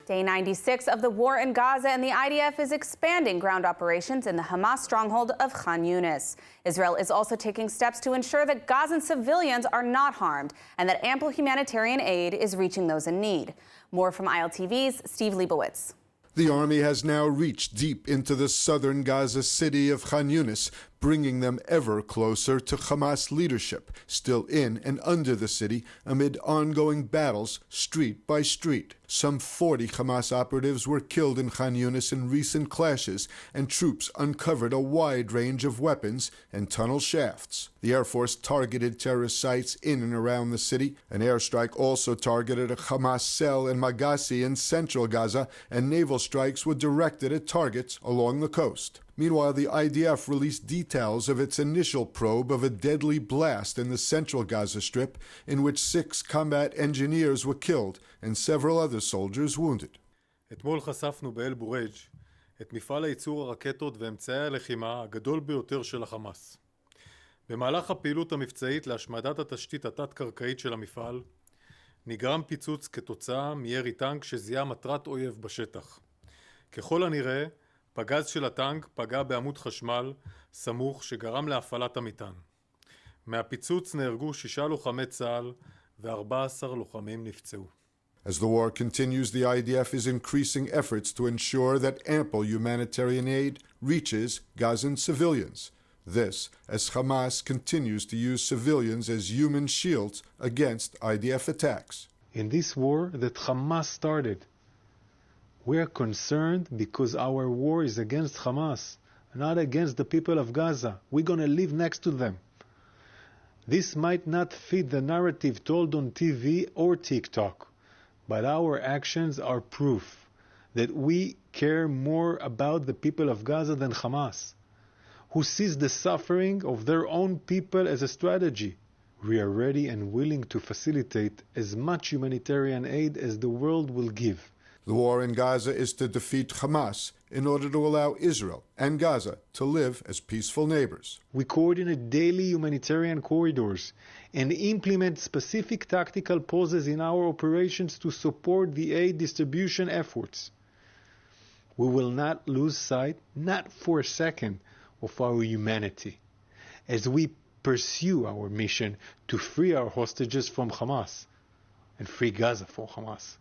Day 96 of the war in Gaza, and the IDF is expanding ground operations in the Hamas stronghold of Khan Younis. Israel is also taking steps to ensure that Gazan civilians are not harmed and that ample humanitarian aid is reaching those in need. More from ILTV's Steve Leibowitz. The army has now reached deep into the southern Gaza city of Khan Younis, bringing them ever closer to Hamas leadership, still in and under the city amid ongoing battles street by street. Some 40 Hamas operatives were killed in Khan Younis in recent clashes, and troops uncovered a wide range of weapons and tunnel shafts. The Air Force targeted terrorist sites in and around the city. An airstrike also targeted a Hamas cell in Magassi in central Gaza, and naval strikes were directed at targets along the coast. Meanwhile, the IDF released details of its initial probe of a deadly blast in the central Gaza Strip, in which 6 combat engineers were killed and several other soldiers wounded. אתמול חשפנו באל בורג' את מפעל הייצור הרקטות ואמצעי הלחימה הגדול ביותר של החמאס. במהלך הפעילות המבצעית להשמדת התשתית התת-קרקעית של המפעל, נגרם פיצוץ כתוצאה מירי טנק שזיהה מטרת אויב בשטח. ככל הנראה, פגז של הטנק פגע בעמוד חשמל סמוך שגרם להפעלת המטען. מהפיצוץ נהרגו 6 לוחמי צה"ל ו14 לוחמים נפצעו. As the war continues, the IDF is increasing efforts to ensure that ample humanitarian aid reaches Gazan civilians. This, as Hamas continues to use civilians as human shields against IDF attacks. In this war that Hamas started, we are concerned because our war is against Hamas, not against the people of Gaza. We're going to live next to them. This might not fit the narrative told on TV or TikTok, but our actions are proof that we care more about the people of Gaza than Hamas, who sees the suffering of their own people as a strategy. We are ready and willing to facilitate as much humanitarian aid as the world will give. The war in Gaza is to defeat Hamas in order to allow Israel and Gaza to live as peaceful neighbors. We coordinate daily humanitarian corridors and implement specific tactical pauses in our operations to support the aid distribution efforts. We will not lose sight, not for a second, of our humanity as we pursue our mission to free our hostages from Hamas and free Gaza from Hamas.